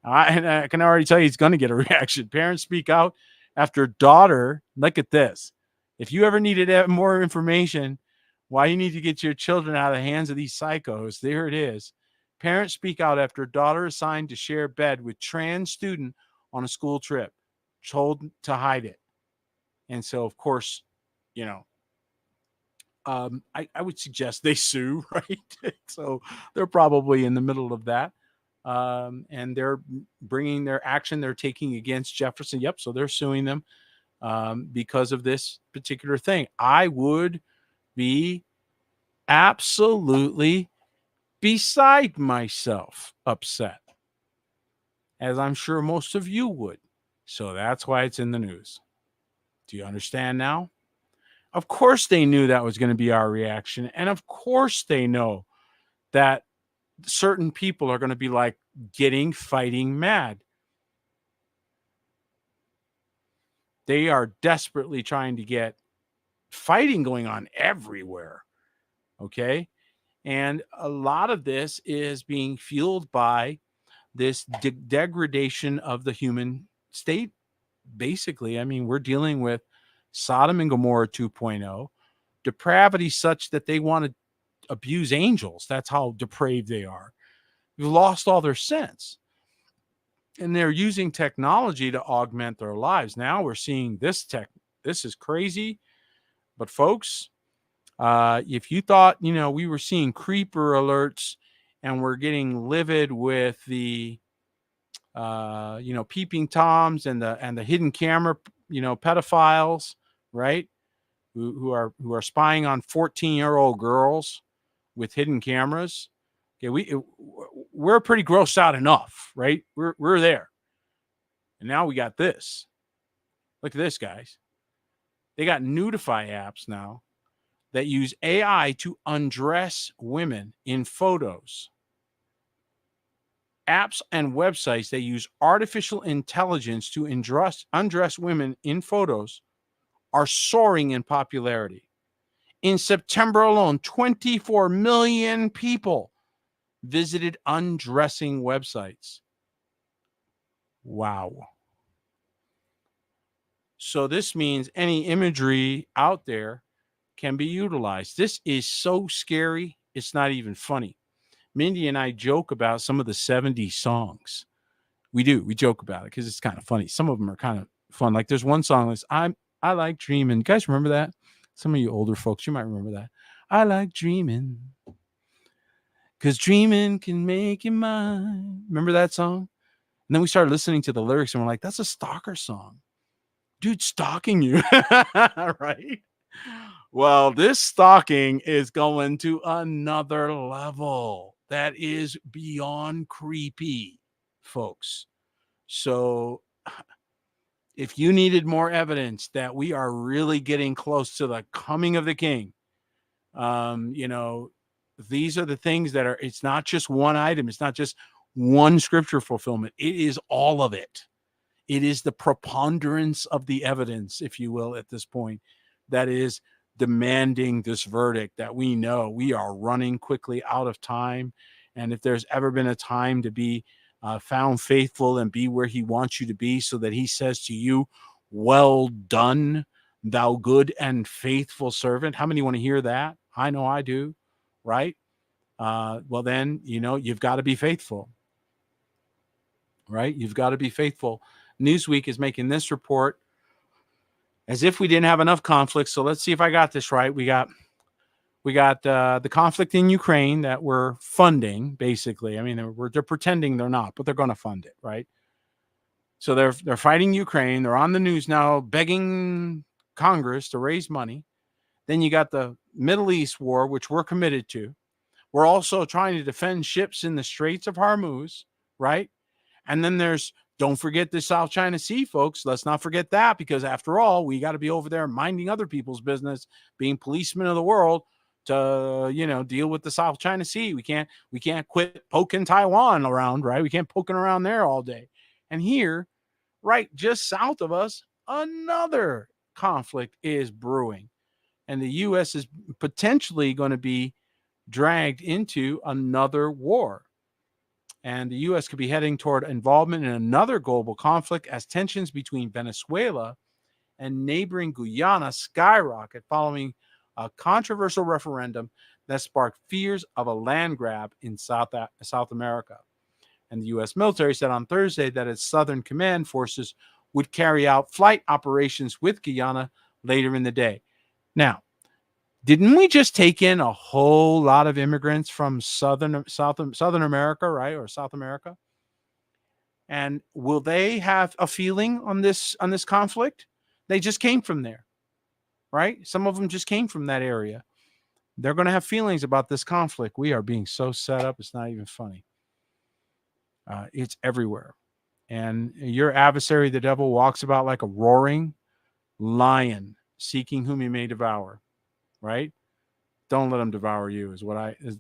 And I can already tell you he's going to get a reaction. Parents speak out after daughter. Look at this. If you ever needed more information, why you need to get your children out of the hands of these psychos, there it is. Parents speak out after daughter assigned to share bed with trans student on a school trip, told to hide it. And so, of course, I would suggest they sue, right? So they're probably in the middle of that. And they're bringing their action they're taking against Jefferson. Yep. So they're suing them because of this particular thing. I would be absolutely beside myself upset, as I'm sure most of you would. So that's why it's in the news. Do you understand now? Of course they knew that was going to be our reaction. And of course they know that certain people are going to be like, fighting mad. They are desperately trying to get fighting going on everywhere. Okay. And a lot of this is being fueled by this degradation of the human state. Basically, I mean, we're dealing with Sodom and Gomorrah 2.0, depravity such that they want to abuse angels. That's how depraved they are. They've lost all their sense. And they're using technology to augment their lives. Now we're seeing this tech. This is crazy. But folks, if you thought, we were seeing creeper alerts and we're getting livid with the, peeping toms and the hidden camera, pedophiles, right? Who are spying on 14-year-old girls with hidden cameras. Okay, we're pretty grossed out enough, right? We're there. And now we got this. Look at this, guys. They got nudify apps now that use AI to undress women in photos. Apps and websites that use artificial intelligence to undress women in photos are soaring in popularity. In September alone, 24 million people visited undressing websites. Wow. So this means any imagery out there can be utilized. This is so scary, it's not even funny. Mindy and I joke about some of the 70s songs. We joke about it because it's kind of funny. Some of them are kind of fun. Like there's one song that's I like dreaming. You guys remember that? Some of you older folks, you might remember that. I like dreaming because dreaming can make you mine. Remember that song? And then we started listening to the lyrics and we're like, that's a stalker song. Dude, stalking you. Right? Well, this stalking is going to another level that is beyond creepy, folks. So if you needed more evidence that we are really getting close to the coming of the king, these are the things that are, it's not just one item. It's not just one scripture fulfillment. It is all of it. It is the preponderance of the evidence, if you will, at this point, that is demanding this verdict that we know we are running quickly out of time. And if there's ever been a time to be found faithful and be where he wants you to be, so that he says to you, well done, thou good and faithful servant. How many want to hear that? I know I do, right? Well, then, you've got to be faithful, right? You've got to be faithful. Newsweek is making this report as if we didn't have enough conflict. So let's see if I got this right. We got the conflict in Ukraine that we're funding, basically. I mean, they're pretending they're not, but they're going to fund it, right? So they're fighting Ukraine. They're on the news now begging Congress to raise money. Then you got the Middle East war, which we're committed to. We're also trying to defend ships in the Straits of Hormuz, right? And then don't forget the South China Sea, folks. Let's not forget that, because after all, we got to be over there minding other people's business, being policemen of the world to, deal with the South China Sea. We can't quit poking Taiwan around, right? We can't poking around there all day. And here, right just south of us, another conflict is brewing. And the U.S. is potentially going to be dragged into another war. And the U.S. could be heading toward involvement in another global conflict as tensions between Venezuela and neighboring Guyana skyrocket following a controversial referendum that sparked fears of a land grab in South America. And the U.S. military said on Thursday that its Southern Command forces would carry out flight operations with Guyana later in the day. Now, didn't we just take in a whole lot of immigrants from Southern America, right? Or South America? And will they have a feeling on this conflict? They just came from there, right? Some of them just came from that area. They're going to have feelings about this conflict. We are being so set up, it's not even funny. It's everywhere. And your adversary, the devil, walks about like a roaring lion, seeking whom he may devour, right? Don't let him devour you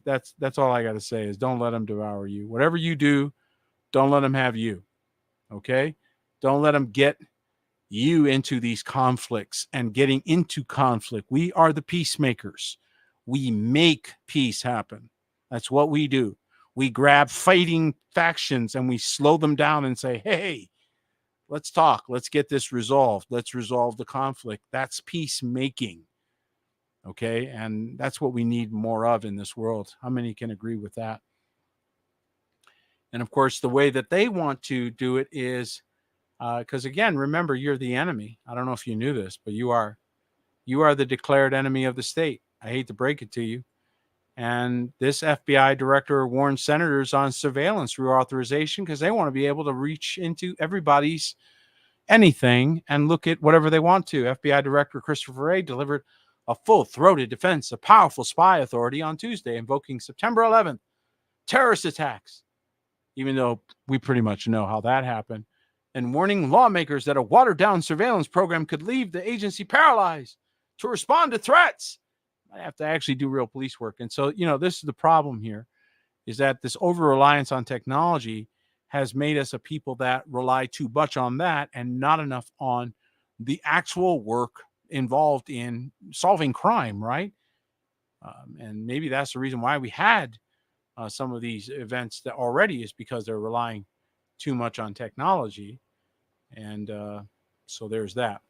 that's all I got to say is don't let him devour you. Whatever you do, Don't let them have you. Okay? Don't let them get you into these conflicts and getting into conflict. We are the peacemakers. We make peace happen. That's what we do. We grab fighting factions and we slow them down and say, hey, let's talk. Let's get this resolved. Let's resolve the conflict. That's peacemaking. Okay? And that's what we need more of in this world. How many can agree with that? And of course, the way that they want to do it is because again, remember, you're the enemy. I don't know if you knew this, but you are the declared enemy of the state. I hate to break it to you. And this FBI director warns senators on surveillance reauthorization because they want to be able to reach into everybody's anything and look at whatever they want to. FBI Director Christopher Wray delivered a full-throated defense of powerful spy authority on Tuesday, invoking September 11th terrorist attacks, even though we pretty much know how that happened, and warning lawmakers that a watered-down surveillance program could leave the agency paralyzed to respond to threats. I have to actually do real police work. And so, this is the problem here, is that this over-reliance on technology has made us a people that rely too much on that and not enough on the actual work involved in solving crime, right? And maybe that's the reason why we had some of these events that already is because they're relying too much on technology. And so there's that.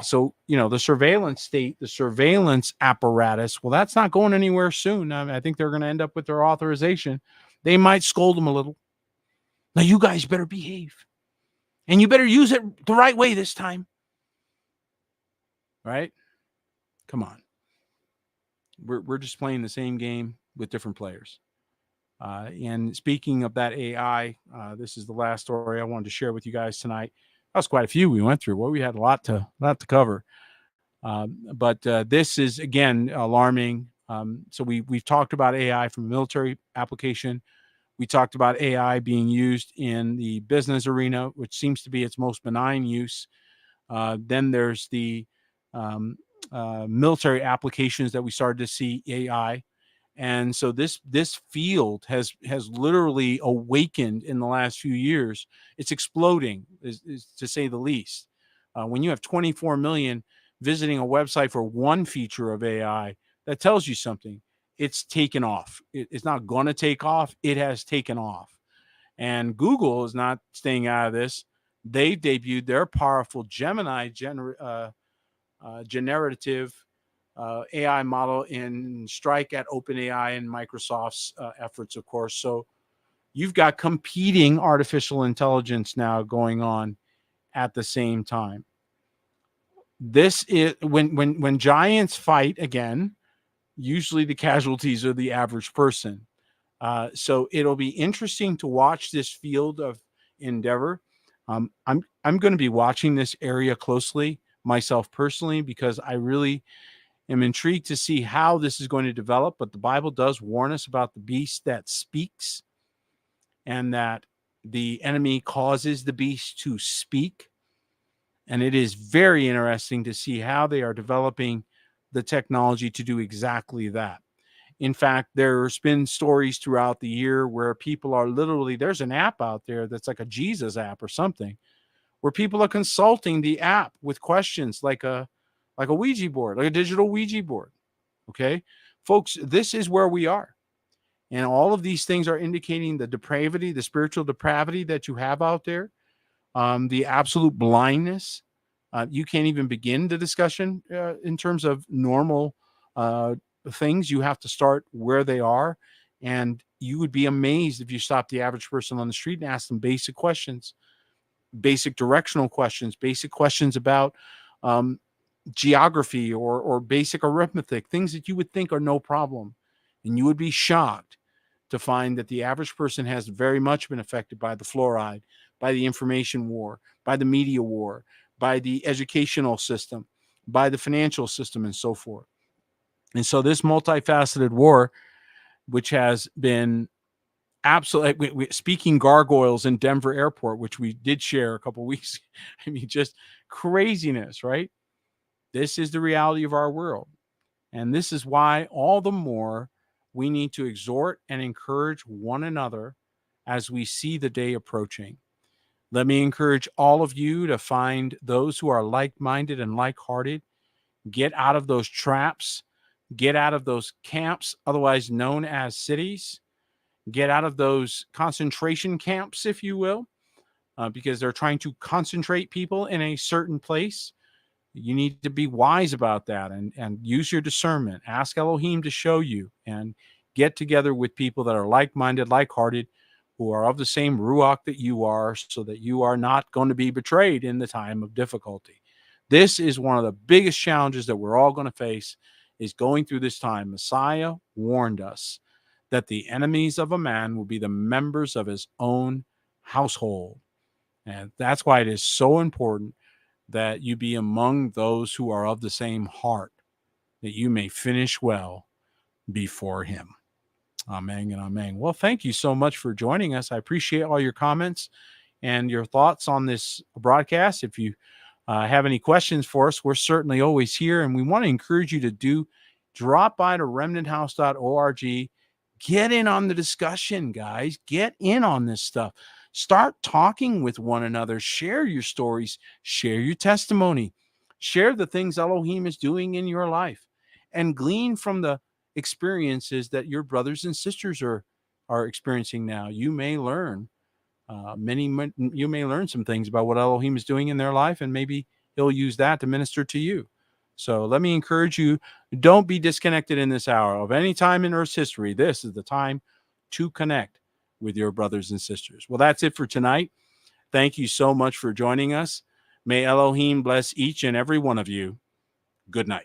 So, the surveillance state, the surveillance apparatus, well, that's not going anywhere soon. I think they're going to end up with their authorization. They might scold them a little. Now, you guys better behave. And you better use it the right way this time. Right? Come on. We're just playing the same game with different players. And speaking of that AI, this is the last story I wanted to share with you guys tonight. That was quite a few we went through. Well, we had a lot to cover. But this is, again, alarming. So we've talked about AI from a military application. We talked about AI being used in the business arena, which seems to be its most benign use. Then there's the military applications that we started to see AI. And so this field has literally awakened in the last few years. It's exploding, is to say the least. When you have 24 million visiting a website for one feature of AI, that tells you something. It's taken off. It's not going to take off. It has taken off. And Google is not staying out of this. They debuted their powerful Gemini generative AI model in strike at OpenAI and Microsoft's efforts, of course. So you've got competing artificial intelligence now going on at the same time. This is when giants fight again, usually the casualties are the average person. So it'll be interesting to watch this field of endeavor. I'm going to be watching this area closely myself personally because I really am intrigued to see how this is going to develop. But the Bible does warn us about the beast that speaks and that the enemy causes the beast to speak. And it is very interesting to see how they are developing the technology to do exactly that. In fact, there's been stories throughout the year where people are literally, there's an app out there that's like a Jesus app or something, where people are consulting the app with questions like a Ouija board, like a digital Ouija board. Okay, folks, this is where we are. And all of these things are indicating the depravity, the spiritual depravity that you have out there, the absolute blindness. You can't even begin the discussion in terms of normal things. You have to start where they are. And you would be amazed if you stop the average person on the street and ask them basic questions, basic directional questions, basic questions about geography or basic arithmetic, things that you would think are no problem. And you would be shocked to find that the average person has very much been affected by the fluoride, by the information war, by the media war, by the educational system, by the financial system, and so forth. And so this multifaceted war, which has been absolutely, speaking gargoyles in Denver airport, which we did share a couple of weeks. I mean, just craziness, right? This is the reality of our world. And this is why all the more we need to exhort and encourage one another as we see the day approaching. Let me encourage all of you to find those who are like-minded and like-hearted. Get out of those traps. Get out of those camps, otherwise known as cities. Get out of those concentration camps, if you will, because they're trying to concentrate people in a certain place. You need to be wise about that and use your discernment. Ask Elohim to show you and get together with people that are like-minded, like-hearted, who are of the same ruach that you are, so that you are not going to be betrayed in the time of difficulty. This is one of the biggest challenges that we're all going to face, is going through this time. Messiah warned us that the enemies of a man will be the members of his own household. And that's why it is so important that you be among those who are of the same heart, that you may finish well before him. Amen and amen. Well, thank you so much for joining us. I appreciate all your comments and your thoughts on this broadcast. If you have any questions for us, we're certainly always here, and we want to encourage you to drop by to remnanthouse.org. Get in on the discussion, guys. Get in on this stuff. Start talking with one another. Share your stories. Share your testimony. Share the things Elohim is doing in your life, and glean from the experiences that your brothers and sisters are experiencing now. You may learn you may learn some things about what Elohim is doing in their life, and maybe he'll use that to minister to you. So let me encourage you, don't be disconnected in this hour. Of any time in Earth's history, this is the time to connect with your brothers and sisters. Well, that's it for tonight. Thank you so much for joining us. May Elohim bless each and every one of you. Good night.